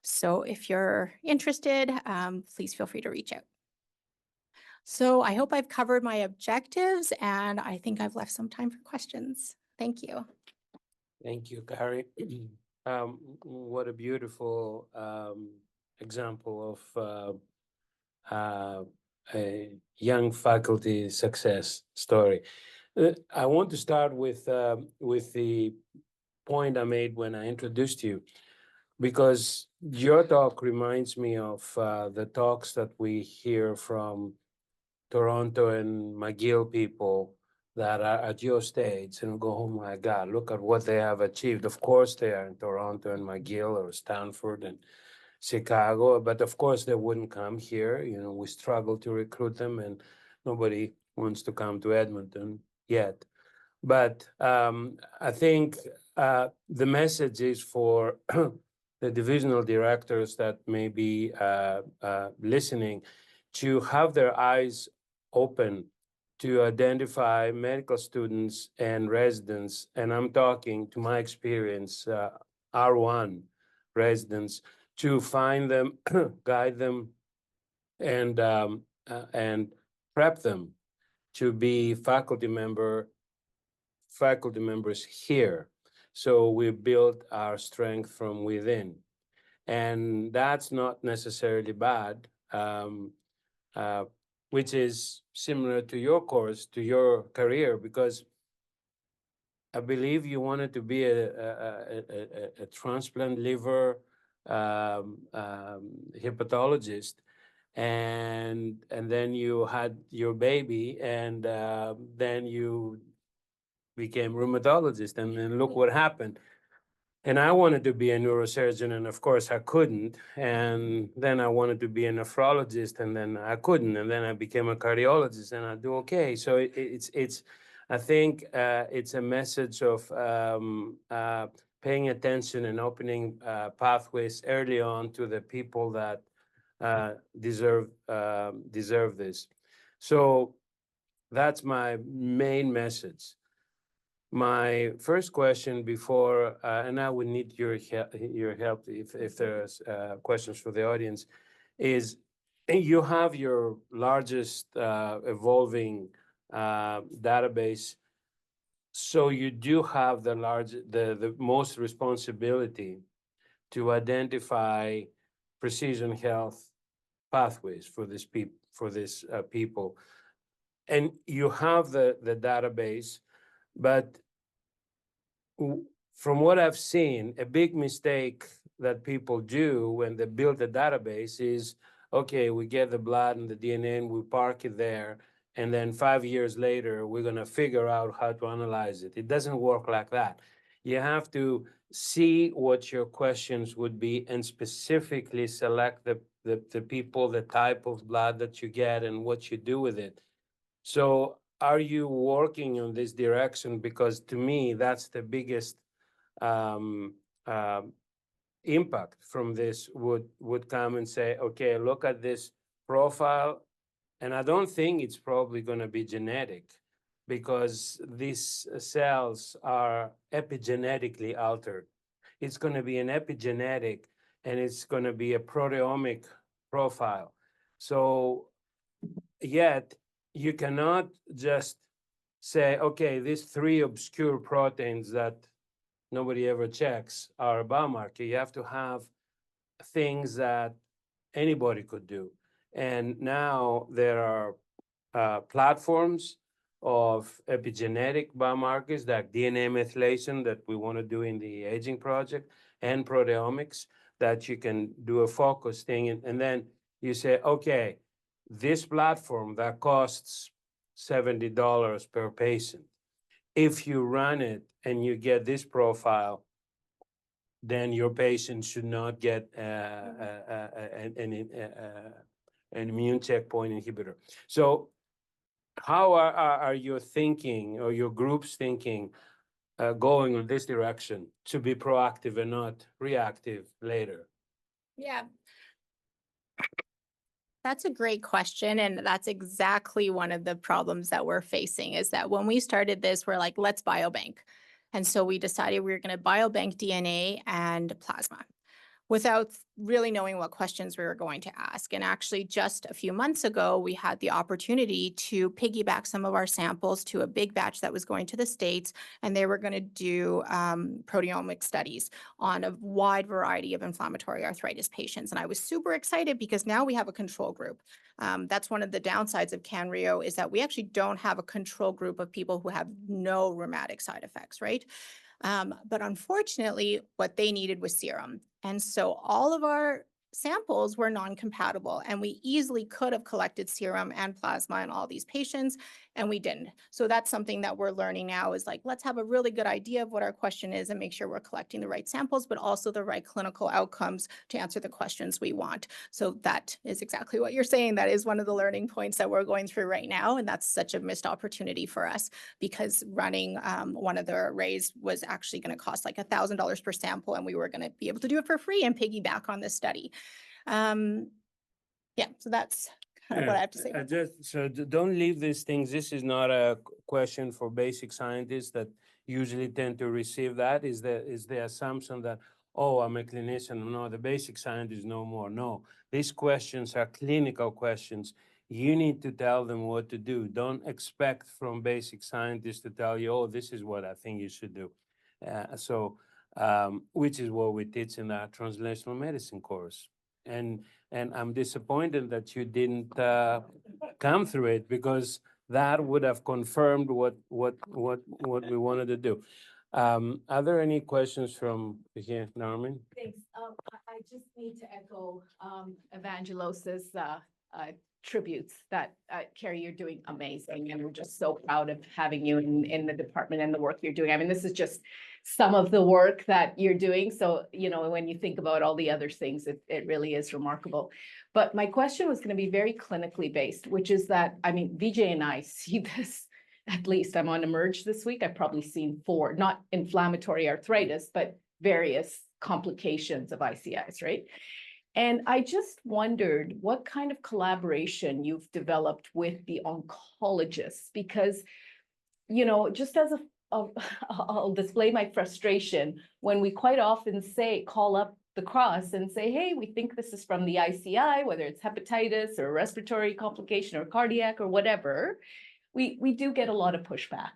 So if you're interested, please feel free to reach out. So I hope I've covered my objectives, and I think I've left some time for questions. Thank you. Thank you, Carrie. What a beautiful example of a young faculty success story. I want to start with the point I made when I introduced you, because your talk reminds me of the talks that we hear from Toronto and McGill people that are at your stage and go, oh my God, look at what they have achieved. Of course, they are in Toronto and McGill or Stanford and Chicago, but of course they wouldn't come here. You know, we struggle to recruit them, and nobody wants to come to Edmonton yet. But I think the message is for the divisional directors that may be listening to have their eyes open to identify medical students and residents. And I'm talking, to my experience, R1 residents, to find them, guide them, and prep them to be faculty members here. So we build our strength from within. And that's not necessarily bad, which is similar to your course, to your career, because I believe you wanted to be a transplant liver hepatologist, and then you had your baby, and then you became rheumatologist, and then look what happened. And I wanted to be a neurosurgeon, and of course I couldn't. And then I wanted to be a nephrologist, and then I couldn't. And then I became a cardiologist, and I do okay. So it's I think it's a message of paying attention and opening pathways early on to the people that deserve this. So that's my main message. My first question before, and I would need your help if there's questions for the audience, is you have your largest evolving database, so you do have the most responsibility to identify precision health pathways for this people, and you have the database. But from what I've seen, a big mistake that people do when they build a database is, okay, we get the blood and the DNA and we park it there, and then 5 years later, we're going to figure out how to analyze it. It doesn't work like that. You have to see what your questions would be and specifically select the people, the type of blood that you get, and what you do with it. So are you working on this direction? Because to me, that's the biggest impact from this would come and say, okay, look at this profile. And I don't think it's probably going to be genetic, because these cells are epigenetically altered. It's going to be an epigenetic, and it's going to be a proteomic profile. So yet you cannot just say, okay, these 3 obscure proteins that nobody ever checks are a biomarker. You have to have things that anybody could do. And now there are platforms of epigenetic biomarkers like DNA methylation that we want to do in the aging project, and proteomics that you can do a focus thing. And then you say, okay, this platform that costs $70 per patient. If you run it and you get this profile, then your patient should not get an immune checkpoint inhibitor. So how are you thinking, or your group's thinking, going in this direction to be proactive and not reactive later? Yeah. That's a great question. And that's exactly one of the problems that we're facing, is that when we started this, we're like, let's biobank. And so we decided we were going to biobank DNA and plasma without really knowing what questions we were going to ask. And actually, just a few months ago, we had the opportunity to piggyback some of our samples to a big batch that was going to the States, and they were going to do proteomic studies on a wide variety of inflammatory arthritis patients. And I was super excited because now we have a control group. That's one of the downsides of CanRIO, is that we actually don't have a control group of people who have no rheumatic side effects, right? But unfortunately, what they needed was serum. And so all of our samples were non-compatible, and we easily could have collected serum and plasma in all these patients, and we didn't. So that's something that we're learning now, is like, let's have a really good idea of what our question is and make sure we're collecting the right samples, but also the right clinical outcomes to answer the questions we want. So that is exactly what you're saying. That is one of the learning points that we're going through right now. And that's such a missed opportunity for us, because running one of the arrays was actually going to cost like $1,000 per sample, and we were going to be able to do it for free and piggyback on this study. Yeah, so that's kind of what I have to say. Don't leave these things. This is not a question for basic scientists that usually tend to receive that. Is the assumption that, oh, I'm a clinician. No, the basic scientists know more. No, these questions are clinical questions. You need to tell them what to do. Don't expect from basic scientists to tell you, oh, this is what I think you should do. Which is what we teach in our translational medicine course. And I'm disappointed that you didn't come through it, because that would have confirmed what we wanted to do. Are there any questions from here, Narmin? Thanks. I just need to echo Evangelos's tributes that Carrie, you're doing amazing, and we're just so proud of having you in the department and the work you're doing. I mean, this is just some of the work that you're doing. So, you know, when you think about all the other things, it really is remarkable. But my question was going to be very clinically based, which is that, I mean, Vijay and I see this, at least I'm on Emerge this week. I've probably seen 4, not inflammatory arthritis, but various complications of ICIs, right? And I just wondered what kind of collaboration you've developed with the oncologists, because, you know, just as I'll display my frustration when we quite often call up the cross and say, hey, we think this is from the ICI, whether it's hepatitis or respiratory complication or cardiac or whatever. We do get a lot of pushback.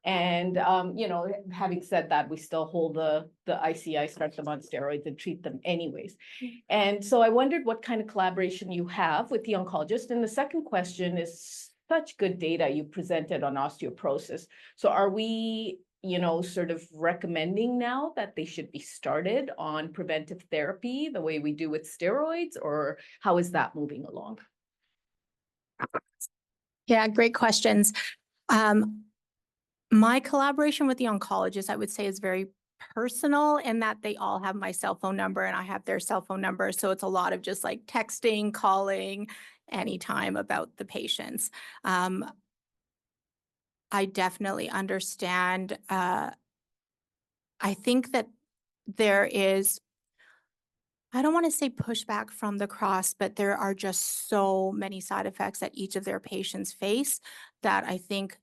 And, you know, having said that, we still hold the ICI, start them on steroids and treat them anyways. And so I wondered what kind of collaboration you have with the oncologist. And the second question is such good data you presented on osteoporosis. So are we, you know, sort of recommending now that they should be started on preventive therapy the way we do with steroids, or how is that moving along? Yeah, great questions. My collaboration with the oncologist, I would say, is very personal in that they all have my cell phone number and I have their cell phone number. So it's a lot of just like texting, calling anytime about the patients. I definitely understand. I think that there is, I don't want to say pushback from the cross, but there are just so many side effects that each of their patients face that I think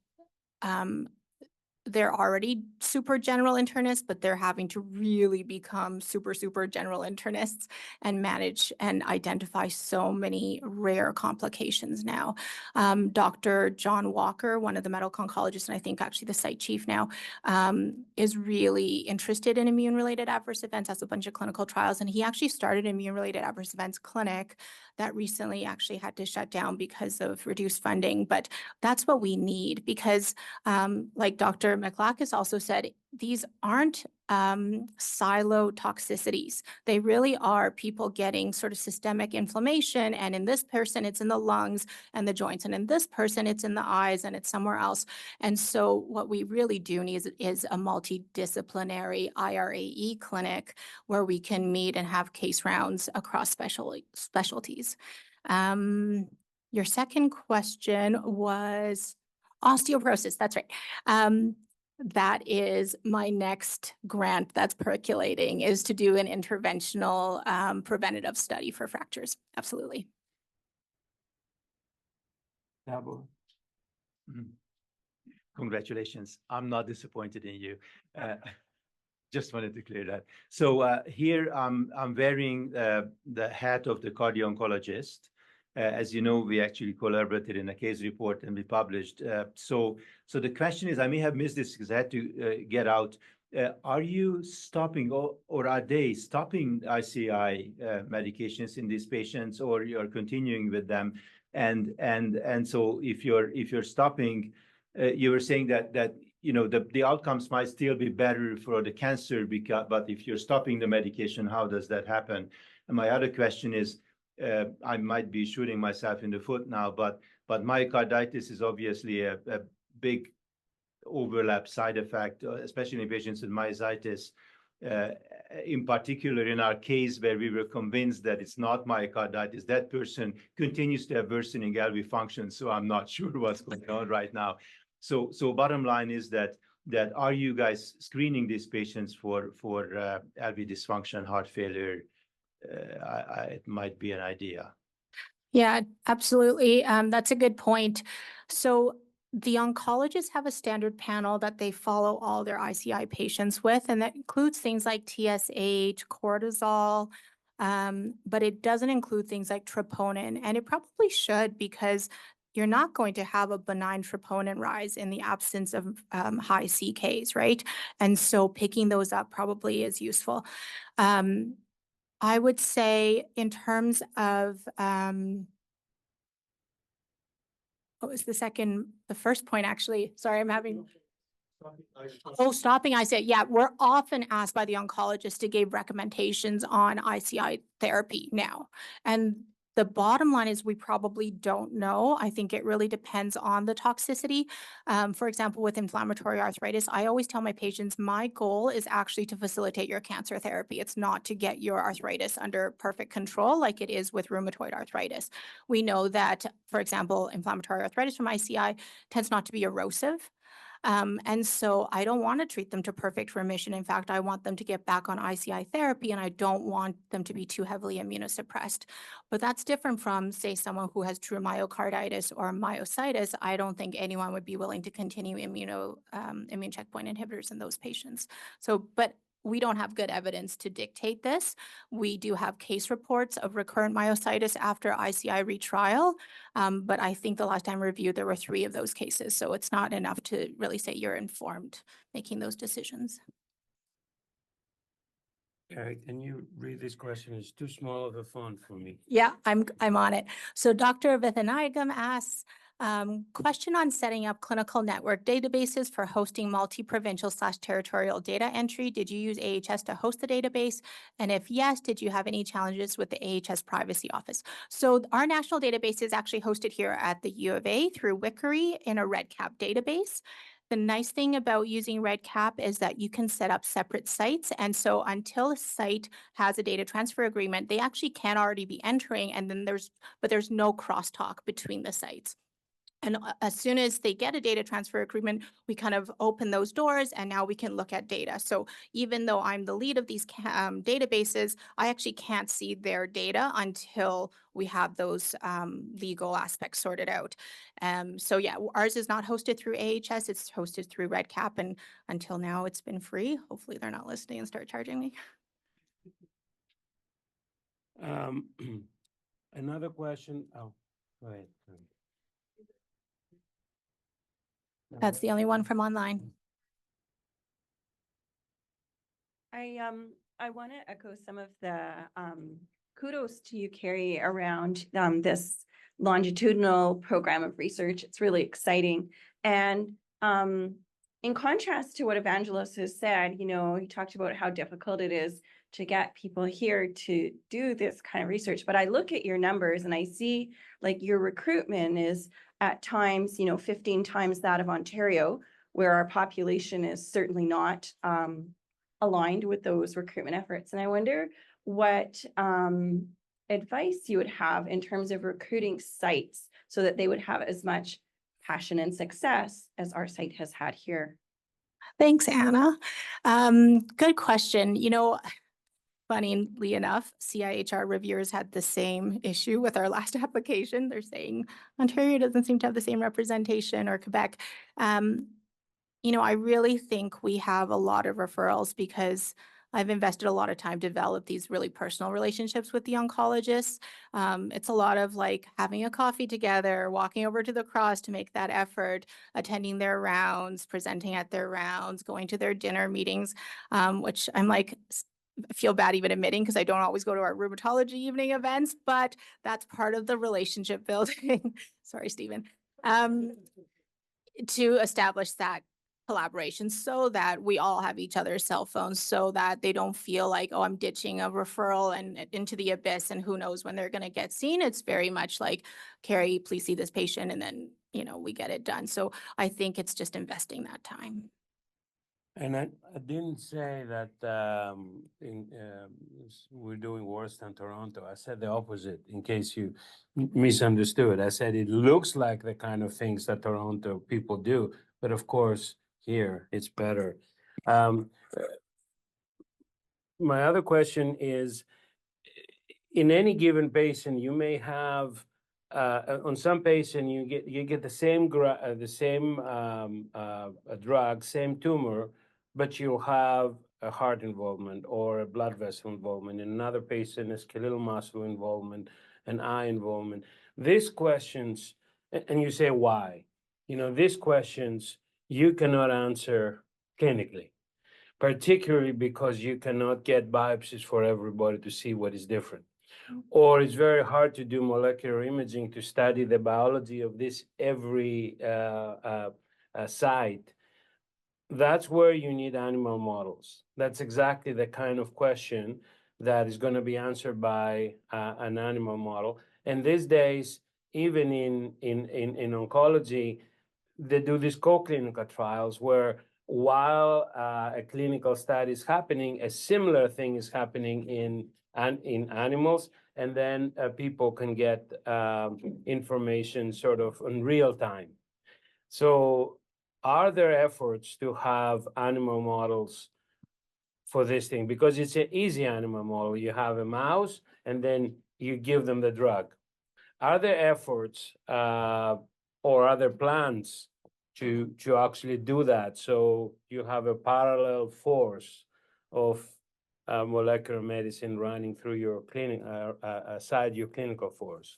they're already super general internists, but they're having to really become super, super general internists and manage and identify so many rare complications now. Dr. John Walker, one of the medical oncologists, and I think actually the site chief now, is really interested in immune-related adverse events, has a bunch of clinical trials, and he actually started an immune-related adverse events clinic that recently actually had to shut down because of reduced funding. But that's what we need, because like Dr. Mikolakis also said, these aren't silo toxicities. They really are people getting sort of systemic inflammation. And in this person, it's in the lungs and the joints. And in this person, it's in the eyes and it's somewhere else. And so what we really do need is a multidisciplinary IRAE clinic where we can meet and have case rounds across specialties. Your second question was osteoporosis. That's right. That is my next grant that's percolating, is to do an interventional preventative study for fractures. Absolutely. Double. Congratulations. I'm not disappointed in you. Just wanted to clear that. So here I'm wearing the hat of the cardio-oncologist. As you know, we actually collaborated in a case report and we published. So the question is, I may have missed this because I had to get out. Are you stopping or are they stopping ICI medications in these patients, or you're continuing with them? And so if you're stopping, you were saying that you know the outcomes might still be better for the cancer, but if you're stopping the medication, how does that happen? And my other question is, I might be shooting myself in the foot now, but myocarditis is obviously a big overlap side effect, especially in patients with myositis. In particular, in our case where we were convinced that it's not myocarditis, that person continues to have worsening LV function. So I'm not sure what's going on right now. So bottom line is that are you guys screening these patients for LV dysfunction, heart failure? It might be an idea. Yeah, absolutely. That's a good point. So the oncologists have a standard panel that they follow all their ICI patients with, and that includes things like TSH, cortisol, but it doesn't include things like troponin, and it probably should, because you're not going to have a benign troponin rise in the absence of high CKs, right? And so picking those up probably is useful. I would say in terms of, what was the first point, actually? Sorry, I'm having. Stopping ICI. Yeah, we're often asked by the oncologist to give recommendations on ICI therapy now. And the bottom line is we probably don't know. I think it really depends on the toxicity. For example, with inflammatory arthritis, I always tell my patients, my goal is actually to facilitate your cancer therapy. It's not to get your arthritis under perfect control like it is with rheumatoid arthritis. We know that, for example, inflammatory arthritis from ICI tends not to be erosive. And so I don't want to treat them to perfect remission. In fact, I want them to get back on ICI therapy, and I don't want them to be too heavily immunosuppressed. But that's different from, say, someone who has true myocarditis or myositis. I don't think anyone would be willing to continue immune checkpoint inhibitors in those patients. So, but we don't have good evidence to dictate this. We do have case reports of recurrent myositis after ICI retrial, but I think the last time reviewed, there were 3 of those cases. So it's not enough to really say you're informed making those decisions. Eric, can you read this question? It's too small of a font for me. Yeah, I'm on it. So Dr. Vithanayagam asks, question on setting up clinical network databases for hosting multi-provincial/territorial data entry. Did you use AHS to host the database? And if yes, did you have any challenges with the AHS privacy office? So our national database is actually hosted here at the U of A through Wickery in a REDCap database. The nice thing about using REDCap is that you can set up separate sites. And so until a site has a data transfer agreement, they actually can already be entering, and then there's no crosstalk between the sites. And as soon as they get a data transfer agreement, we kind of open those doors, and now we can look at data. So even though I'm the lead of these databases, I actually can't see their data until we have those legal aspects sorted out. So yeah, ours is not hosted through AHS, it's hosted through REDCap, and until now it's been free. Hopefully they're not listening and start charging me. Another question. Oh, go ahead. That's the only one from online. I want to echo some of the kudos to you, Carrie, around this longitudinal program of research. It's really exciting. And in contrast to what Evangelos has said, you know, he talked about how difficult it is to get people here to do this kind of research. But I look at your numbers and I see like your recruitment is at times, you know, 15 times that of Ontario, where our population is certainly not aligned with those recruitment efforts. And I wonder what advice you would have in terms of recruiting sites so that they would have as much passion and success as our site has had here. Thanks, Anna. Good question. You know, funnily enough, CIHR reviewers had the same issue with our last application. They're saying Ontario doesn't seem to have the same representation, or Quebec. You know, I really think we have a lot of referrals because I've invested a lot of time to develop these really personal relationships with the oncologists. It's a lot of like having a coffee together, walking over to the cross to make that effort, attending their rounds, presenting at their rounds, going to their dinner meetings, which I'm like, feel bad even admitting because I don't always go to our rheumatology evening events, but that's part of the relationship building. Sorry, Stephen. To establish that collaboration so that we all have each other's cell phones, so that they don't feel like, oh, I'm ditching a referral and into the abyss and who knows when they're going to get seen. It's very much like, Carrie, please see this patient, and then, you know, we get it done. So I think it's just investing that time. And I didn't say that we're doing worse than Toronto. I said the opposite, in case you misunderstood. I said it looks like the kind of things that Toronto people do, but of course, here it's better. My other question is, in any given patient, you may have on some patient you get the same drug, same tumor, but you'll have a heart involvement or a blood vessel involvement. In another patient, a skeletal muscle involvement, an eye involvement. These questions, and you say why? You know, these questions you cannot answer clinically, particularly because you cannot get biopsies for everybody to see what is different. Or it's very hard to do molecular imaging to study the biology of this every site. That's where you need animal models. That's exactly the kind of question that is going to be answered by an animal model. And these days, even in oncology, they do these co-clinical trials where while a clinical study is happening, a similar thing is happening in animals, and then people can get information sort of in real time. So are there efforts to have animal models for this thing? Because it's an easy animal model. You have a mouse and then you give them the drug. Are there efforts or other plans to actually do that? So you have a parallel force of molecular medicine running through your clinic, aside your clinical force.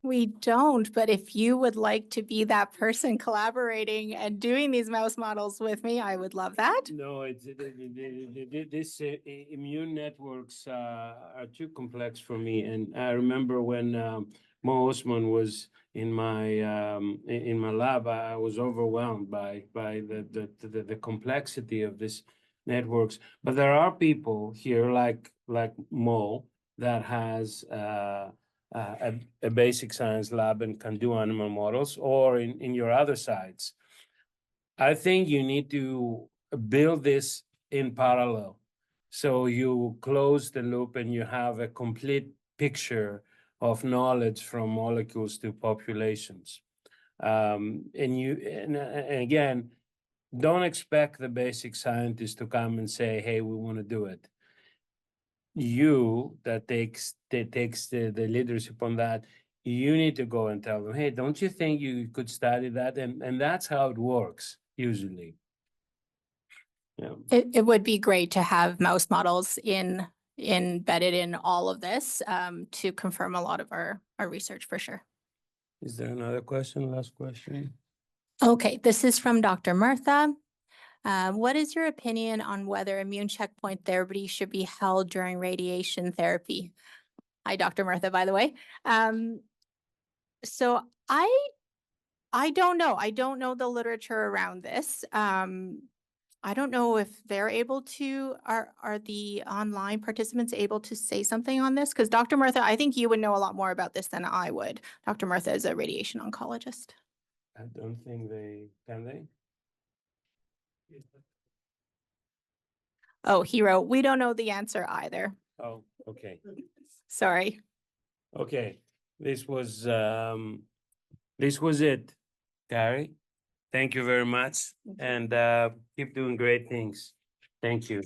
We don't, but if you would like to be that person collaborating and doing these mouse models with me, I would love that. No, these immune networks are too complex for me. And I remember when Mo Osman was in my lab, I was overwhelmed by the complexity of these networks. But there are people here like Mo that has a basic science lab and can do animal models, or in your other sites. I think you need to build this in parallel. So you close the loop and you have a complete picture of knowledge from molecules to populations. And again, don't expect the basic scientists to come and say, hey, we want to do it. You that takes the leadership on that, you need to go and tell them, hey, don't you think you could study that? And that's how it works usually. Yeah. It would be great to have mouse models embedded in all of this to confirm a lot of our research for sure. Is there another question? Last question. Okay, this is from Dr. Murtha. What is your opinion on whether immune checkpoint therapy should be held during radiation therapy? Hi, Dr. Murtha, by the way. So I I don't know. I don't know the literature around this. I don't know if they're able to, are the online participants able to say something on this? Because Dr. Murtha, I think you would know a lot more about this than I would. Dr. Murtha is a radiation oncologist. I don't think can they? Oh, Hero, we don't know the answer either. Oh, okay. Sorry. Okay, this was it, Gary. Thank you very much, and keep doing great things. Thank you.